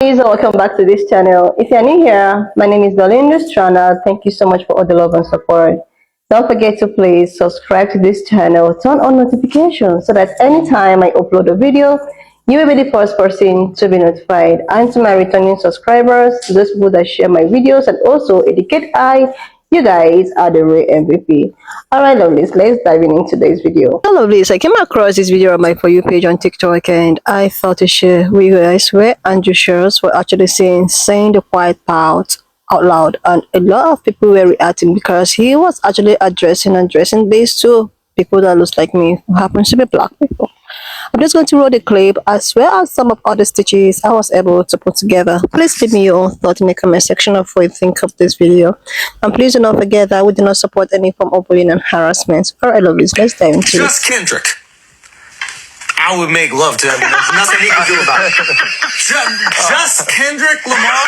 Guys, welcome back to this channel. If you're new here, my name is Dolly in this channel. Thank you so much for all the love and support. Don't forget to please subscribe to this channel, turn on notifications so that anytime I upload a video, you will be the first person to be notified. And to my returning subscribers, to those people that share my videos and also educate you guys are the real MVP. Alright, lovelies, let's dive in today's video. Hello, lovelies, I came across this video on my For You page on TikTok and I thought to share with you guys where Andrew Schultz were actually saying the quiet part out loud, and a lot of people were reacting because he was actually addressing base to people that looks like me, who happens to be black people. I'm just going to roll the clip as well as some of other stitches I was able to put together. Please leave me your own thoughts in the comment section of what you think of this video. And please do not forget that we do not support any form of bullying and harassment. Alright, lovelies, let's dive into it. Just Kendrick. I would make love to him. There's nothing he can do about it. Just Kendrick Lamar.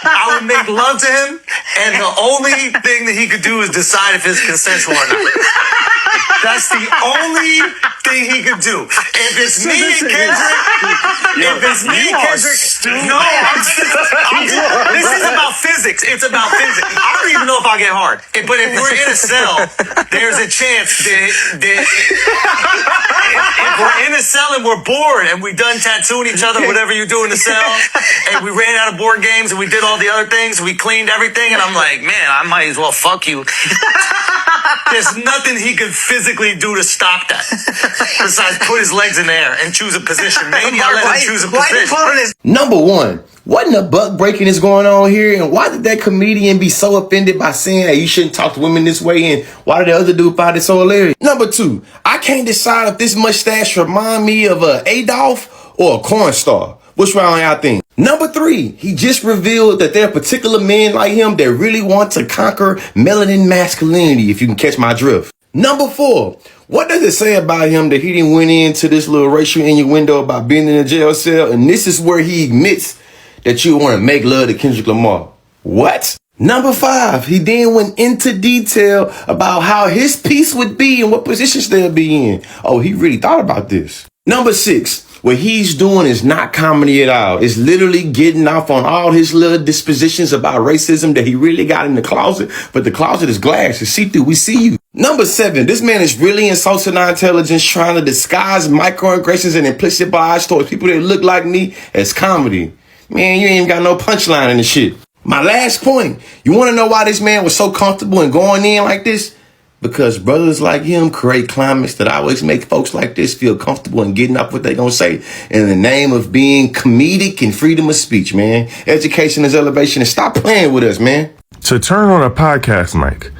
I would make love to him, and the only thing that he could do is decide if it's consensual or not. That's the only thing he could do. If it's me and Kendrick, this is about physics. It's about physics. I don't even know if I'll get hard. But if we're in a cell, there's a chance that if we're in a cell and we're bored and we done tattooing each other, whatever you do in the cell, and we ran out of board games and we did all the other things, we cleaned everything, and I'm like, man, I might as well fuck you. There's nothing he could physically do to stop that besides put his legs in the air and choose a position. Maybe I'll let him choose a position. Number one, what in the buck breaking is going on here? And why did that comedian be so offended by saying that you shouldn't talk to women this way? And why did the other dude find it so hilarious? Number two, I can't decide if this mustache remind me of a Adolf or a corn star. Which one y'all think? Number three, he just revealed that there are particular men like him that really want to conquer melanin masculinity, if you can catch my drift. Number four, what does it say about him that he didn't went into this little racial innuendo about being in a jail cell? And this is where he admits that you want to make love to Kendrick Lamar. What? Number five, he then went into detail about how his piece would be and what positions they'll be in. Oh, he really thought about this. Number six, what he's doing is not comedy at all. It's literally getting off on all his little dispositions about racism that he really got in the closet. But the closet is glass. It's see-through. We see you. Number seven, this man is really insulting our intelligence, trying to disguise microaggressions and implicit bias towards people that look like me as comedy. Man, you ain't even got no punchline in the shit. My last point, you want to know why this man was so comfortable in going in like this? Because brothers like him create climates that always make folks like this feel comfortable in getting up what they gonna say in the name of being comedic and freedom of speech, man. Education is elevation, and stop playing with us, man. To turn on a podcast mic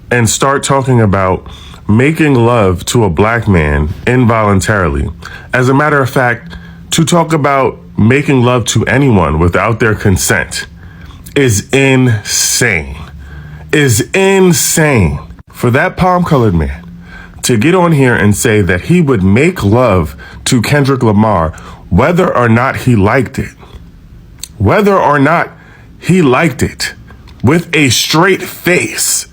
and start talking about making love to a black man involuntarily. As a matter of fact, to talk about making love to anyone without their consent is insane. For that palm-colored man to get on here and say that he would make love to Kendrick Lamar whether or not he liked it with a straight face.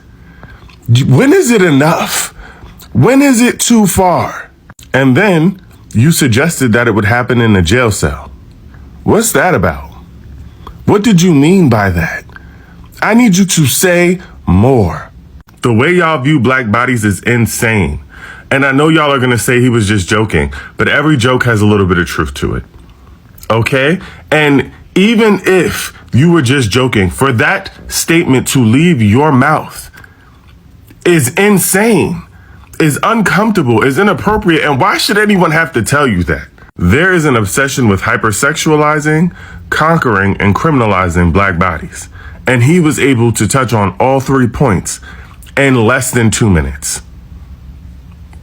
When is it enough? When is it too far? And then you suggested that it would happen in a jail cell. What's that about? What did you mean by that? I need you to say more. The way y'all view black bodies is insane. And I know y'all are going to say he was just joking, but every joke has a little bit of truth to it. Okay? And even if you were just joking, for that statement to leave your mouth is insane, is uncomfortable, is inappropriate. And why should anyone have to tell you that? There is an obsession with hypersexualizing, conquering, and criminalizing black bodies. And he was able to touch on all 3 points in less than 2 minutes.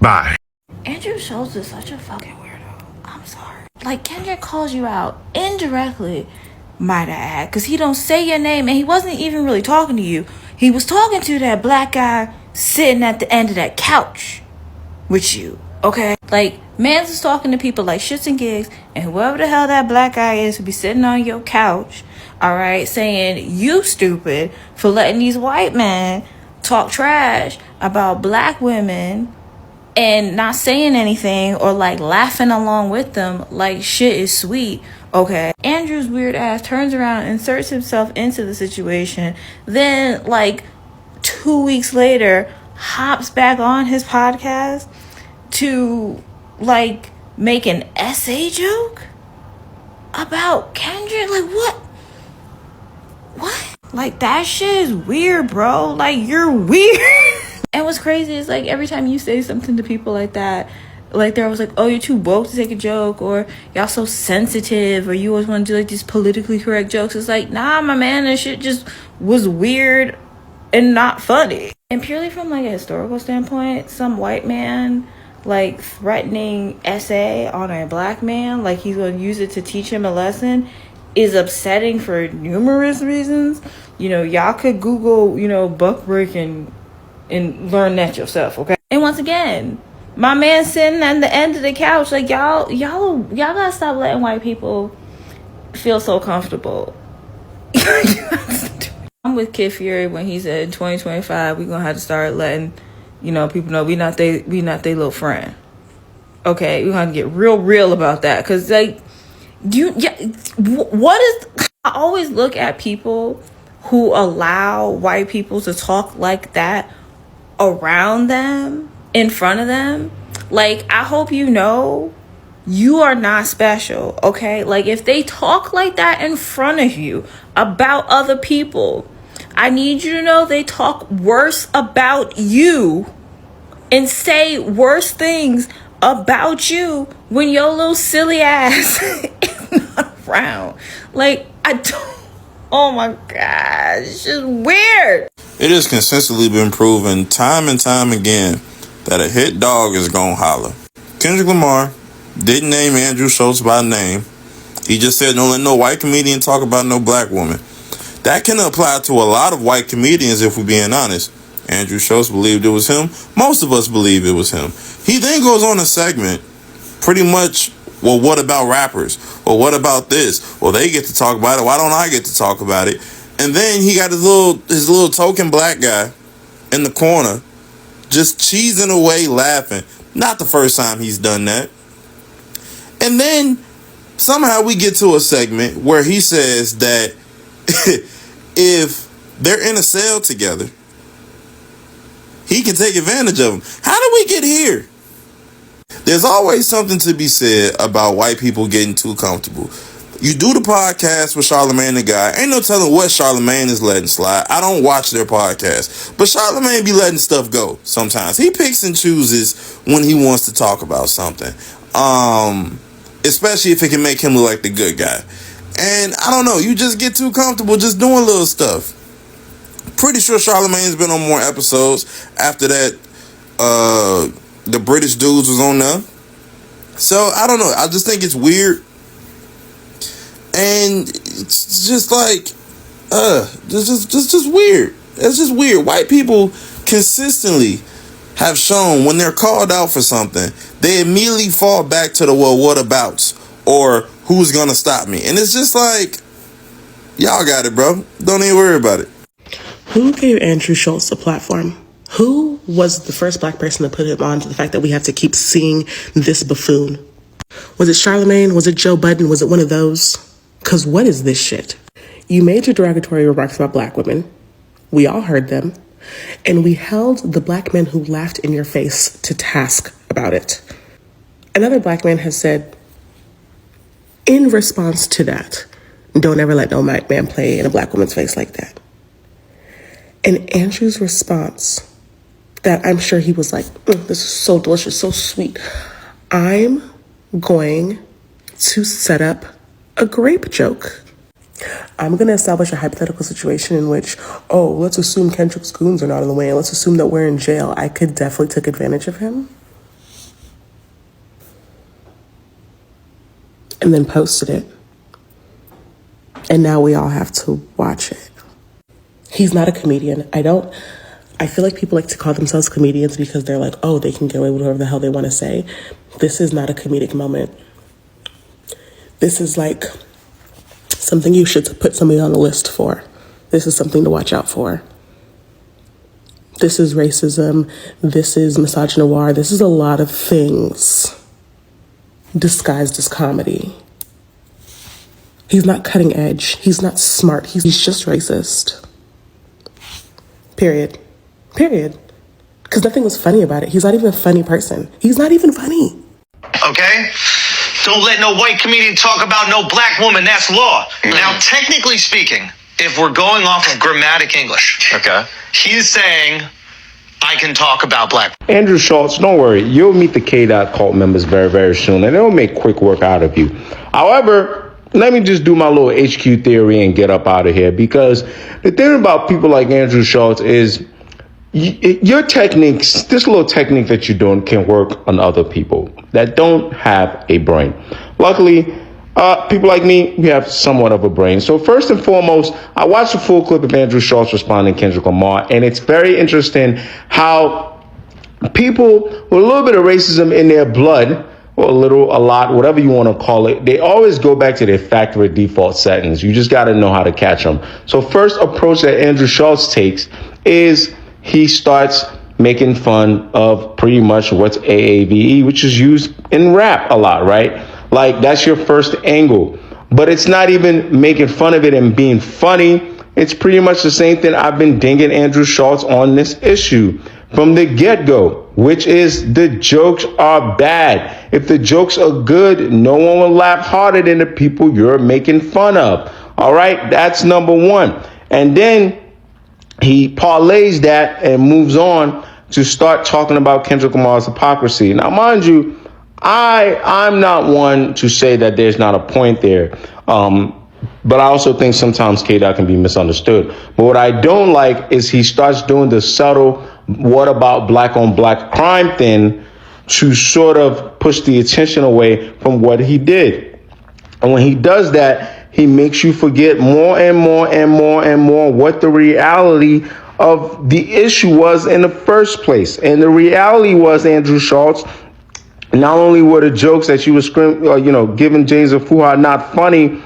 Bye. Andrew Schultz is such a fucking weirdo. I'm sorry. Like, Kendrick calls you out indirectly, might I add, because he don't say your name, and he wasn't even really talking to you. He was talking to that black guy sitting at the end of that couch with you, okay? Like, Mans is talking to people like Shits and Gigs, and whoever the hell that black guy is who be sitting on your couch, all right, saying you stupid for letting these white men talk trash about black women and not saying anything or like laughing along with them like shit is sweet Okay. Andrew's weird ass turns around and inserts himself into the situation. Then, like, 2 weeks later, hops back on his podcast to, like, make an essay joke about Kendrick. Like, what? Like, that shit is weird, bro. Like, you're weird. And what's crazy is, like, every time you say something to people like that, like, they're always like, oh, you're too woke to take a joke, or y'all so sensitive, or you always want to do, like, these politically correct jokes. It's like, nah, my man, that shit just was weird and not funny. And purely from, like, a historical standpoint, some white man, like, threatening essay on a black man, like he's going to use it to teach him a lesson, is upsetting for numerous reasons. You know, y'all could Google, you know, buck breaking and learn that yourself, okay? And once again, my man sitting at the end of the couch, like, y'all gotta stop letting white people feel so comfortable. I'm with Kid Fury when he said in 2025 we're gonna have to start letting, you know, people know we not they little friend. Okay, we're gonna get real about that, cause like, what is? I always look at people who allow white people to talk like that around them, in front of them. Like, I hope you know you are not special, okay? Like, if they talk like that in front of you about other people, I need you to know they talk worse about you and say worse things about you when your little silly ass is not around. Like, I don't. Oh my God, it's just weird. It has consistently been proven time and time again that a hit dog is gonna holler. Kendrick Lamar didn't name Andrew Schultz by name. He just said, don't let no white comedian talk about no black woman. That can apply to a lot of white comedians if we're being honest. Andrew Schultz believed it was him. Most of us believe it was him. He then goes on a segment pretty much, well, what about rappers? Well, what about this? Well, they get to talk about it. Why don't I get to talk about it? And then he got his little token black guy in the corner just cheesing away laughing. Not the first time he's done that. And then somehow we get to a segment where he says that if they're in a cell together, he can take advantage of them. How did we get here? There's always something to be said about white people getting too comfortable. You do the podcast with Charlamagne the Guy. Ain't no telling what Charlamagne is letting slide. I don't watch their podcast. But Charlamagne be letting stuff go sometimes. He picks and chooses when he wants to talk about something. Especially if it can make him look like the good guy. And I don't know. You just get too comfortable just doing little stuff. Pretty sure Charlamagne's been on more episodes after that. The British dudes was on there. So I don't know. I just think it's weird. And it's just like, just weird. It's just weird. White people consistently have shown when they're called out for something, they immediately fall back to the, well, what abouts? Or who's going to stop me? And it's just like, y'all got it, bro. Don't even worry about it. Who gave Andrew Schultz a platform? Who was the first black person to put him on to the fact that we have to keep seeing this buffoon? Was it Charlamagne? Was it Joe Budden? Was it one of those? Because what is this shit? You made your derogatory remarks about black women. We all heard them. And we held the black men who laughed in your face to task about it. Another black man has said, in response to that, don't ever let no white man play in a black woman's face like that. And Andrew's response, that I'm sure he was like, this is so delicious, so sweet. I'm going to set up a grape joke. I'm going to establish a hypothetical situation in which, let's assume Kendrick's goons are not in the way. Let's assume that we're in jail. I could definitely take advantage of him. And then posted it. And now we all have to watch it. He's not a comedian. I feel like people like to call themselves comedians because they're like, they can get away with whatever the hell they want to say. This is not a comedic moment. This is like something you should put somebody on the list for. This is something to watch out for. This is racism. This is misogynoir. This is a lot of things disguised as comedy. He's not cutting edge. He's not smart. He's just racist. Period. Period. Because nothing was funny about it. He's not even a funny person. He's not even funny. Okay? Don't let no white comedian talk about no black woman. That's law. Now, technically speaking, if we're going off of grammatic English, okay, he's saying I can talk about black. Andrew Schultz, don't worry. You'll meet the K-Dot cult members very, very soon, and they'll make quick work out of you. However, let me just do my little HQ theory and get up out of here, because the thing about people like Andrew Schultz is your techniques, this little technique that you're doing can work on other people that don't have a brain. Luckily, people like me, we have somewhat of a brain. So first and foremost, I watched a full clip of Andrew Schultz responding to Kendrick Lamar, and it's very interesting how people with a little bit of racism in their blood, or a little, a lot, whatever you want to call it, they always go back to their factory default settings. You just got to know how to catch them. So first approach that Andrew Schultz takes is he starts making fun of pretty much what's AAVE, which is used in rap a lot, right? Like, that's your first angle. But it's not even making fun of it and being funny. It's pretty much the same thing I've been dinging Andrew Schultz on this issue from the get-go, which is the jokes are bad. If the jokes are good, no one will laugh harder than the people you're making fun of. All right, that's number one. And then he parlays that and moves on to start talking about Kendrick Lamar's hypocrisy. Now, mind you, I'm not one to say that there's not a point there. But I also think sometimes K-Dot can be misunderstood. But what I don't like is he starts doing the subtle, what about black on black crime thing to sort of push the attention away from what he did. And when he does that, he makes you forget more and more and more and more what the reality of the issue was in the first place. And the reality was, Andrew Schultz, not only were the jokes that you were giving James and Fuhad not funny,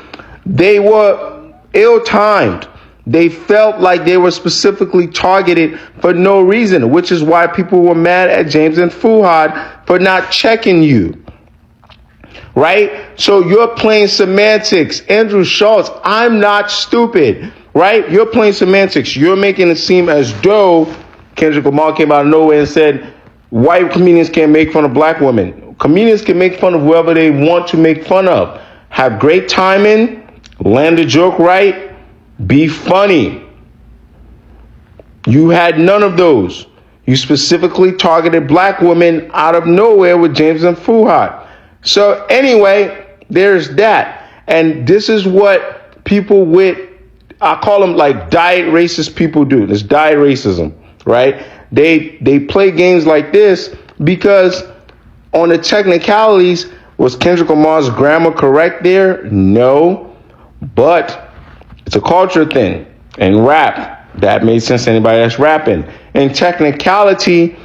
they were ill-timed. They felt like they were specifically targeted for no reason, which is why people were mad at James and Fuhad for not checking you. Right? So you're playing semantics. Andrew Schultz, I'm not stupid. Right? You're playing semantics. You're making it seem as though Kendrick Lamar came out of nowhere and said, white comedians can't make fun of black women. Comedians can make fun of whoever they want to make fun of. Have great timing, land the joke right, be funny. You had none of those. You specifically targeted black women out of nowhere with James and Fuhad. So anyway, there's that. And this is what people with, I call them like diet racist people do. This diet racism, right? They play games like this because on the technicalities, was Kendrick Lamar's grammar correct there? No. But it's a culture thing. And rap, that made sense to anybody that's rapping. In technicality,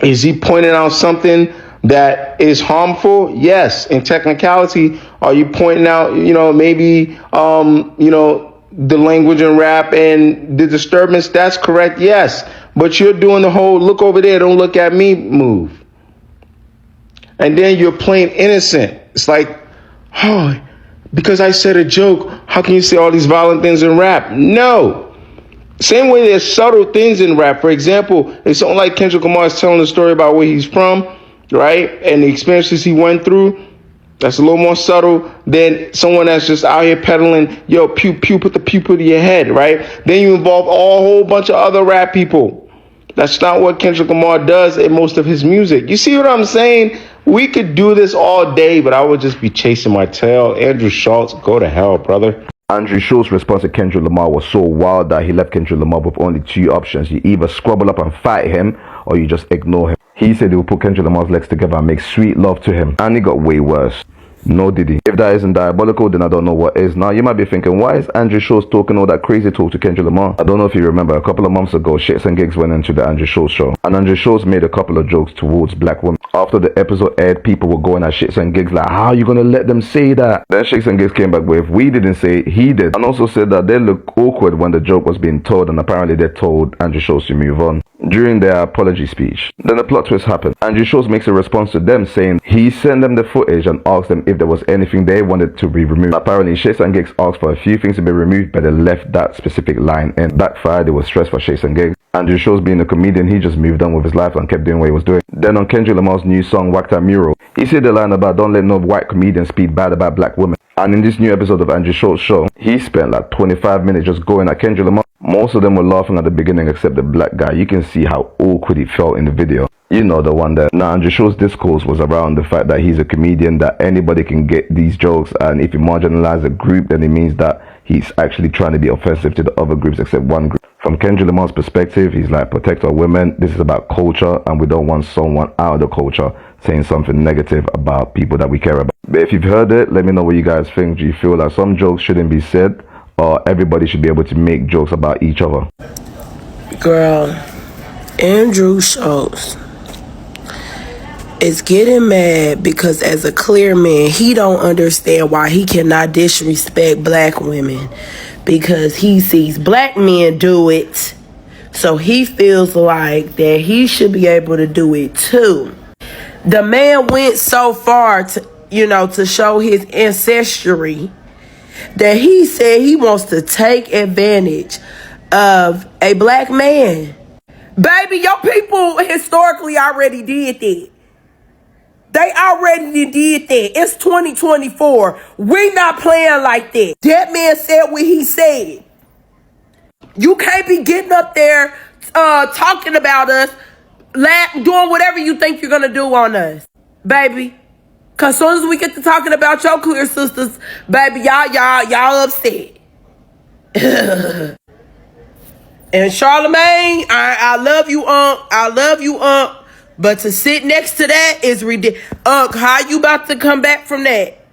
is he pointing out something that is harmful? Yes. In technicality, are you pointing out, maybe, the language in rap and the disturbance? That's correct. Yes. But you're doing the whole look over there, don't look at me move. And then you're playing innocent. It's like, oh, because I said a joke, how can you say all these violent things in rap? No. Same way there's subtle things in rap. For example, it's something like Kendrick Lamar is telling a story about where he's from, right? And the experiences he went through. That's a little more subtle than someone that's just out here peddling, yo, pew, pew, put the pew to your head, right? Then you involve a whole bunch of other rap people. That's not what Kendrick Lamar does in most of his music. You see what I'm saying? We could do this all day, but I would just be chasing my tail. Andrew Schultz, go to hell, brother. Andrew Schultz's response to Kendrick Lamar was so wild that he left Kendrick Lamar with only two options. You either squabble up and fight him, or you just ignore him. He said he would put Kendrick Lamar's legs together and make sweet love to him. And it got way worse. No did he. If that isn't diabolical, then I don't know what is. Now, you might be thinking, why is Andrew Schultz talking all that crazy talk to Kendrick Lamar? I don't know if you remember, a couple of months ago, Shits and Gigs went into the Andrew Schultz show. And Andrew Schultz made a couple of jokes towards black women. After the episode aired, people were going at Shits and Gigs like, how are you going to let them say that? Then Shits and Gigs came back with, we didn't say it, he did. And also said that they looked awkward when the joke was being told, and apparently they told Andrew Schultz to move on. during their apology speech. Then the plot twist happened. Andrew Schultz makes a response to them saying he sent them the footage and asked them if there was anything they wanted to be removed. Apparently, Shades and Gigs asked for a few things to be removed, but they left that specific line in. Backfired, it was stress for Shades and Gigs. Andrew Schultz, being a comedian, he just moved on with his life and kept doing what he was doing. Then on Kendrick Lamar's new song, Whacked Out Mural, he said the line about don't let no white comedian speak bad about black women. And in this new episode of Andrew Schultz's show, he spent like 25 minutes just going at Kendrick Lamar. Most of them were laughing at the beginning except the black guy. You can see how awkward he felt in the video. You know, the one that... Now, Andrew Schultz's discourse was around the fact that he's a comedian, that anybody can get these jokes, and if you marginalize a group, then it means that he's actually trying to be offensive to the other groups except one group. From Kendrick Lamar's perspective, he's like, protect our women. This is about culture, and we don't want someone out of the culture saying something negative about people that we care about. But if you've heard it, let me know what you guys think. Do you feel like some jokes shouldn't be said, or everybody should be able to make jokes about each other? Girl, Andrew Schultz is getting mad because as a clear man, he don't understand why he cannot disrespect black women, because he sees black men do it, so he feels like that he should be able to do it too. The man went so far to, to show his ancestry that he said he wants to take advantage of a black man. Baby, your people historically already did that. They already did that. It's 2024. We not playing like that. That man said what he said. You can't be getting up there talking about us, doing whatever you think you're going to do on us, baby. Because as soon as we get to talking about your clear sisters, baby, y'all upset. And Charlemagne, I love you, Unc. I love you, Unc. But to sit next to that is ridiculous. Unc, how you about to come back from that?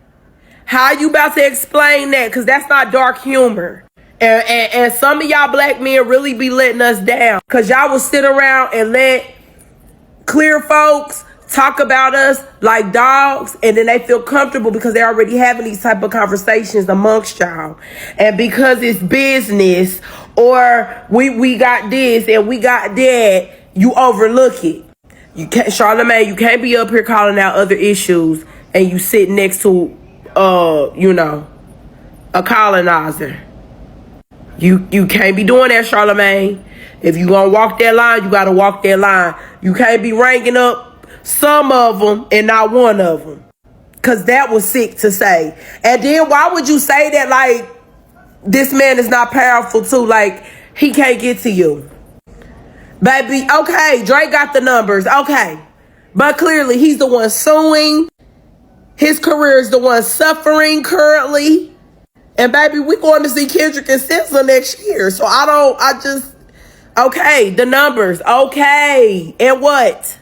How you about to explain that? Because that's not dark humor. And some of y'all black men really be letting us down. Because y'all will sit around and let clear folks talk about us like dogs, and then they feel comfortable because they're already having these type of conversations amongst y'all. And because it's business, or we got this and we got that, you overlook it. You can't, Charlemagne, you can't be up here calling out other issues and you sit next to a colonizer. You can't be doing that, Charlemagne. If you gonna walk that line, you gotta walk that line. You can't be ranking up some of them and not one of them, because that was sick to say. And then why would you say that like this man is not powerful too, like he can't get to you? Baby, okay, Drake got the numbers, okay, but clearly he's the one suing. His career is the one suffering currently. And baby, we're going to see Kendrick and SZA next year, so okay, the numbers, okay, and what?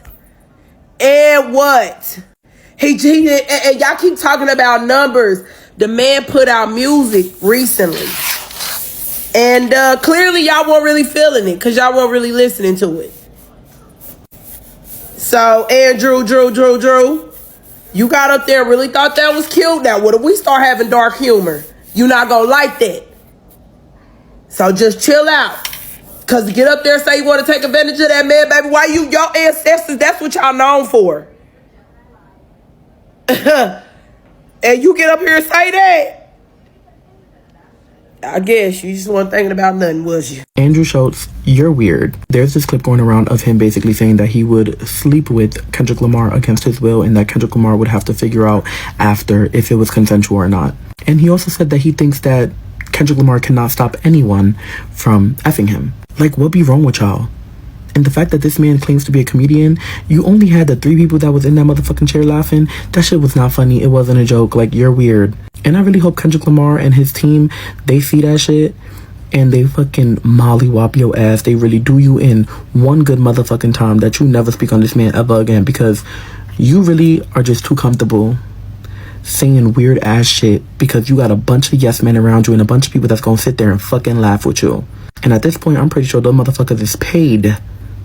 And what? He and y'all keep talking about numbers. The man put out music recently. And clearly y'all weren't really feeling it because y'all weren't really listening to it. So, Andrew, Drew, you got up there and really thought that was cute. Now, what if we start having dark humor? You not gonna like that. So just chill out. Because to get up there and say you want to take advantage of that man, baby, why your ancestors, that's what y'all known for. And you get up here and say that, I guess you just weren't thinking about nothing, was you? Andrew Schultz, you're weird. There's this clip going around of him basically saying that he would sleep with Kendrick Lamar against his will, and that Kendrick Lamar would have to figure out after if it was consensual or not. And he also said that he thinks that Kendrick Lamar cannot stop anyone from effing him. Like, what be wrong with y'all? And the fact that this man claims to be a comedian, you only had the 3 people that was in that motherfucking chair laughing. That shit was not funny. It wasn't a joke. Like, you're weird. And I really hope Kendrick Lamar and his team, they see that shit and they fucking mollywop your ass. They really do you in one good motherfucking time that you never speak on this man ever again, because you really are just too comfortable saying weird ass shit because you got a bunch of yes men around you and a bunch of people that's gonna sit there and fucking laugh with you. And at this point, I'm pretty sure those motherfuckers is paid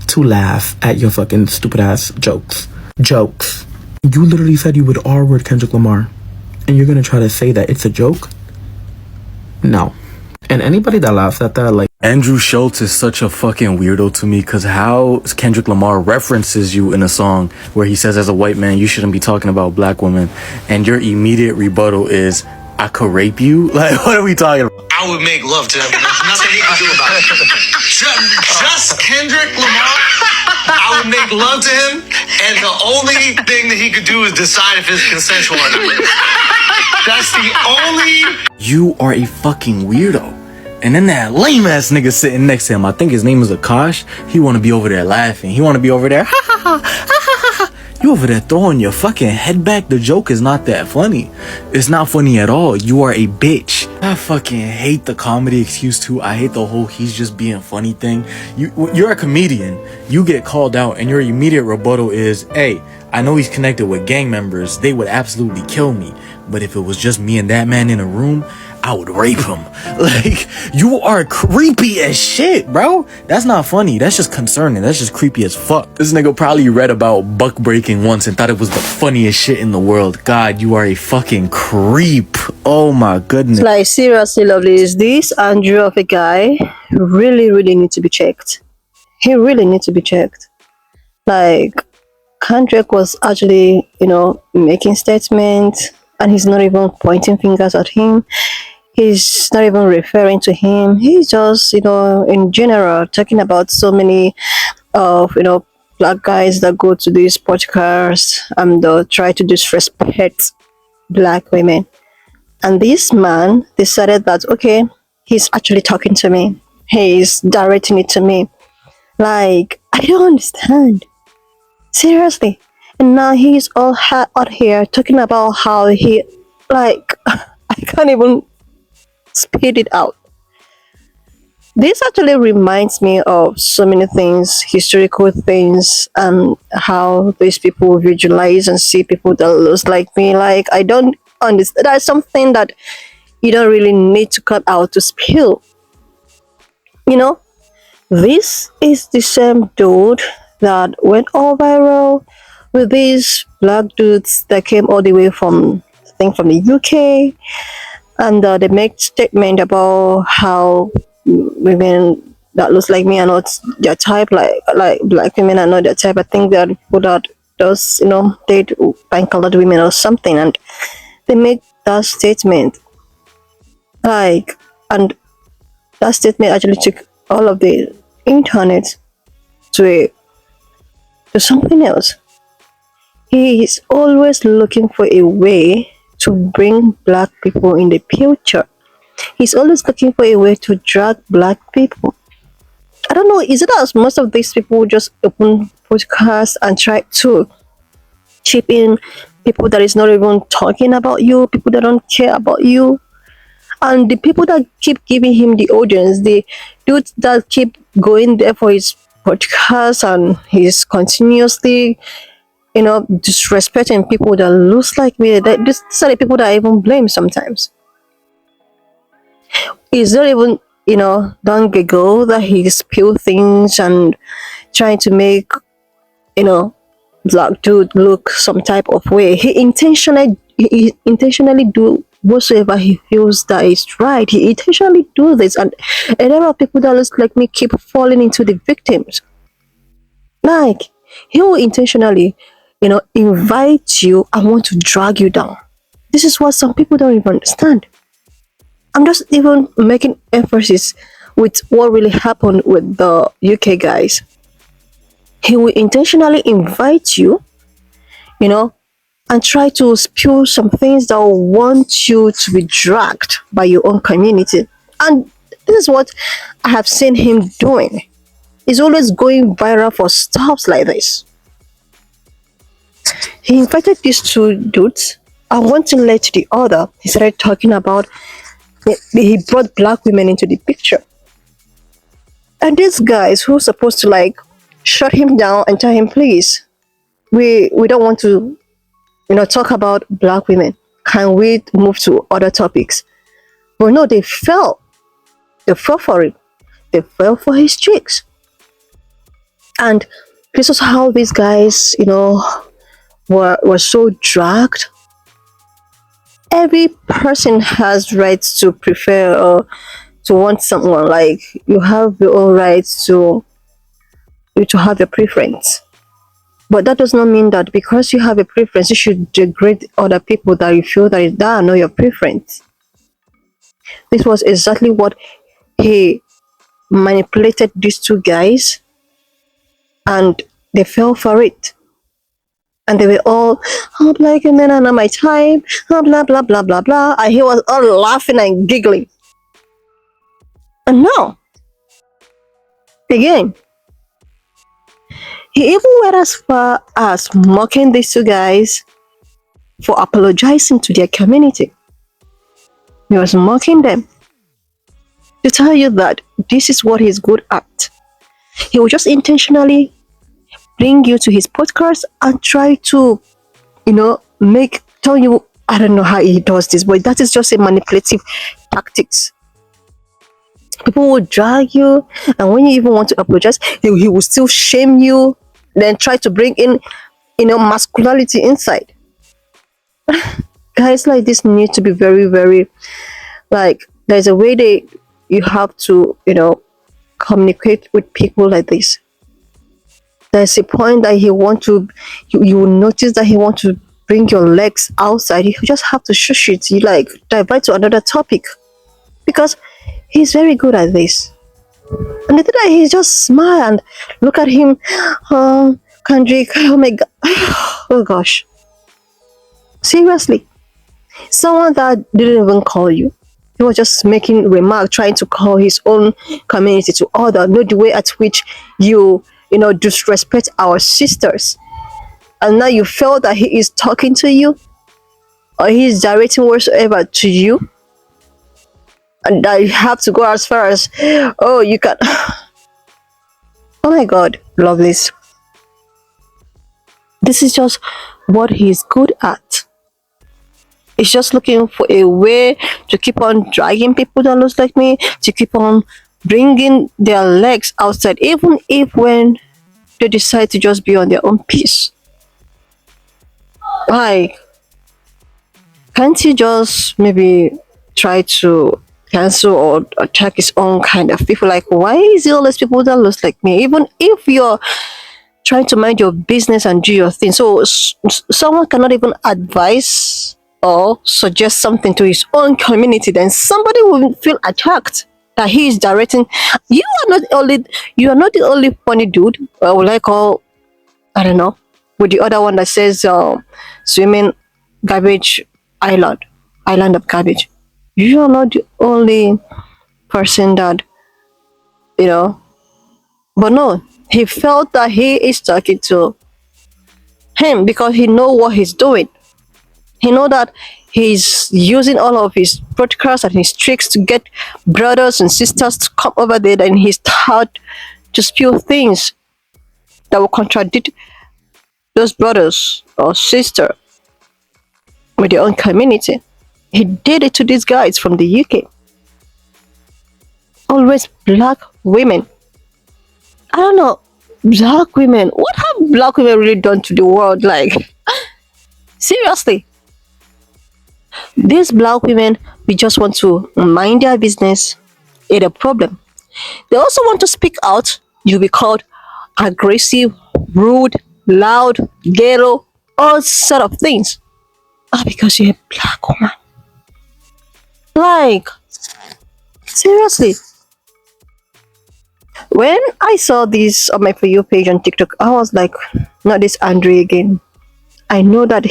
to laugh at your fucking stupid ass jokes. You literally said you would R-word Kendrick Lamar, and you're gonna try to say that it's a joke? No. And anybody that laughs at that, like, Andrew Schultz is such a fucking weirdo to me, because how Kendrick Lamar references you in a song where he says, as a white man, you shouldn't be talking about black women, and your immediate rebuttal is, I could rape you? Like, what are we talking about? I would make love to him. There's nothing he can do about it. Just Kendrick Lamar. I would make love to him, and the only thing that he could do is decide if it's consensual or not. That's the only. You are a fucking weirdo. And then that lame ass nigga sitting next to him, I think his name is Akash. He wanna be over there laughing. He wanna be over there, ha ha ha, ha ha ha. You over there throwing your fucking head back. The joke is not that funny. It's not funny at all. You are a bitch. I fucking hate the comedy excuse too. I hate the whole he's just being funny thing. You're a comedian. You get called out and your immediate rebuttal is, hey, I know he's connected with gang members. They would absolutely kill me. But if it was just me and that man in a room, I would rape him. Like, you are creepy as shit, bro. That's not funny. That's just concerning. That's just creepy as fuck. This nigga probably read about buck breaking once and thought it was the funniest shit in the world. God, you are a fucking creep. Oh my goodness. Like, seriously, lovely, is this Andrew of a guy really need to be checked? He really needs to be checked. Like, Kendrick was actually, making statements, and he's not even pointing fingers at him. He's not even referring to him. He's just, in general, talking about so many of, black guys that go to these podcasts and try to disrespect black women. And this man decided that, okay, he's actually talking to me. He's directing it to me. Like, I don't understand. Seriously. And now he's all out here talking about how he, like, I can't even spit it out. This actually reminds me of so many things, historical things, and how these people visualize and see people that looks like me. Like, I don't understand. That's something that you don't really need to cut out to spill. This is the same dude that went all viral with these black dudes that came all the way from, I think, from the UK, and they make statement about how women that looks like me are not their type, like black women are not their type. I think they are people that does date pink colored women or something, and they make that statement. Like, and that statement actually took all of the internet to something else. He is always looking for a way to bring black people in the future. He's always looking for a way to drag black people. I don't know, is it as most of these people just open podcasts and try to chip in people that is not even talking about you, people that don't care about you? And the people that keep giving him the audience, the dudes that keep going there for his podcast, and he's continuously disrespecting people that looks like me. These are the people that I even blame sometimes. Is there even, don't giggle that he spill things and trying to make, black dude look some type of way. He intentionally do whatsoever he feels that is right. He intentionally do this, and a lot of people that look like me keep falling into the victims. Like, he will intentionally invite you and want to drag you down. This is what some people don't even understand. I'm just even making emphasis with what really happened with the UK guys. He will intentionally invite you, and try to spew some things that will want you to be dragged by your own community. And this is what I have seen him doing. He's always going viral for stuff like this. He invited these two dudes, and one thing led to the other. He started talking about, he brought black women into the picture. And these guys who are supposed to shut him down and tell him, please, we don't want to talk about black women. Can we move to other topics? But no, they fell. They fell for it. They fell for his tricks. And this is how these guys, were so dragged. Every person has rights to prefer or to want someone. Like, you have your own rights to have a preference. But that does not mean that because you have a preference, you should degrade other people that you feel that are not your preference. This was exactly what he manipulated these two guys, and they fell for it. And they were all, oh, black men are not my type, oh, blah, blah, blah, blah, blah. And he was all laughing and giggling. And now, again, he even went as far as mocking these two guys for apologizing to their community. He was mocking them to tell you that this is what he's good at. He will just intentionally bring you to his podcast and try to, tell you, I don't know how he does this, but that is just a manipulative tactics. People will drag you, and when you even want to apologize, he will still shame you, then try to bring in, masculinity inside. Guys like this need to be very, very, like, there's a way you have to, communicate with people like this. There's a point that you will notice that he want to bring your legs outside. You just have to shush it. You like divert to another topic, because he's very good at this. And the thing that he just smile and look at him, Kendrick, oh my god, oh gosh, seriously, someone that didn't even call you. He was just making remark, trying to call his own community to order. Not the way at which you disrespect our sisters. And now you feel that he is talking to you, or he is directing whatsoever to you, and that you have to go as far as, oh, you can. Oh my god, love this. This is just what he's good at. He's just looking for a way to keep on dragging people that looks like me, to keep on bringing their legs outside, even if when they decide to just be on their own peace. Like, can't he just maybe try to cancel or attack his own kind of people? Like, why is it always people that looks like me? Even if you're trying to mind your business and do your thing, so someone cannot even advise or suggest something to his own community, then somebody will feel attacked that he is directing. You are not the only funny dude, like all, I don't know, with the other one that says swimming garbage island of garbage. You are not the only person that, but no, he felt that he is talking to him because he know what he's doing. He know that he's using all of his protocols and his tricks to get brothers and sisters to come over there, and he start to spew things that will contradict those brothers or sister with their own community. He did it to these guys from the UK. Always black women. I don't know, black women. What have black women really done to the world? Like, seriously. These black women, we just want to mind their business. It's a problem. They also want to speak out. You'll be called aggressive, rude, loud, ghetto, all sort of things. Because you're a black woman. Like, seriously. When I saw this on my For You page on TikTok, I was like, not this Andre again. I know that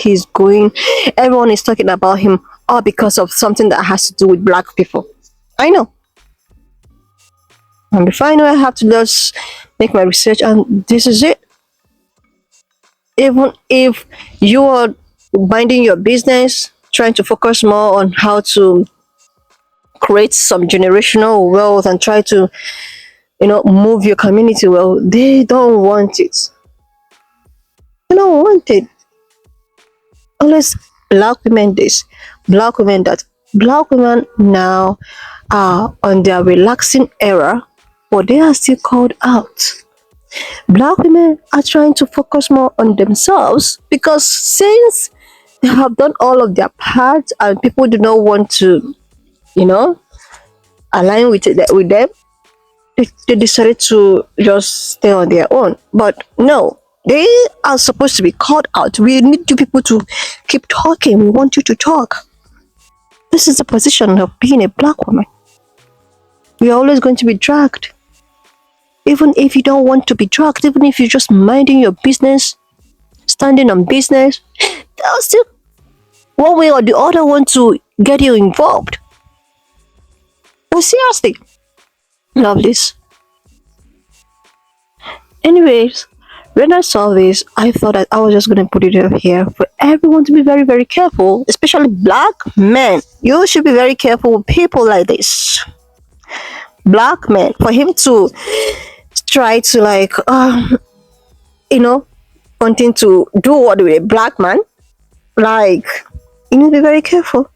everyone is talking about him all because of something that has to do with black people. I know. And before I know, I have to just make my research, and this is it. Even if you are minding your business, trying to focus more on how to create some generational wealth and try to, move your community well, they don't want it. They don't want it. Unless black women this, black women that. Black women now are on their relaxing era, but they are still called out. Black women are trying to focus more on themselves, because since they have done all of their part and people do not want to, align with them, they decided to just stay on their own. But no, they are supposed to be called out. We need you people to keep talking. We want you to talk. This is the position of being a black woman. You're always going to be dragged. Even if you don't want to be dragged, even if you're just minding your business, standing on business, they'll still, one way or the other, want to get you involved. But seriously, love this. Anyways, when I saw this, I thought that I was just going to put it up here for everyone to be very, very careful, especially black men. You should be very careful with people like this. Black men, for him to try to wanting to do what with a black man, like, you need to be very careful.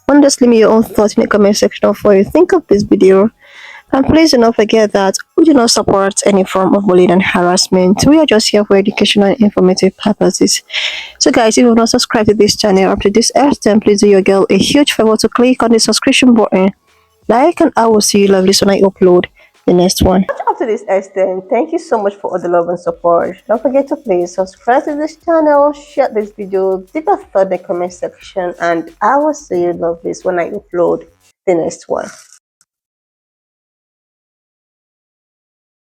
Honestly, leave me your own thoughts in the comment section of what you think of this video. And please do not forget that we do not support any form of bullying and harassment. We are just here for educational and informative purposes. So guys, if you have not subscribed to this channel up to this extent, please do your girl a huge favor to click on the subscription button, like, and I will see you lovely when I upload the next one. Up to this extent, thank you so much for all the love and support. Don't forget to please subscribe to this channel, share this video, leave a thought in the comment section, and I will see you lovely when I upload the next one.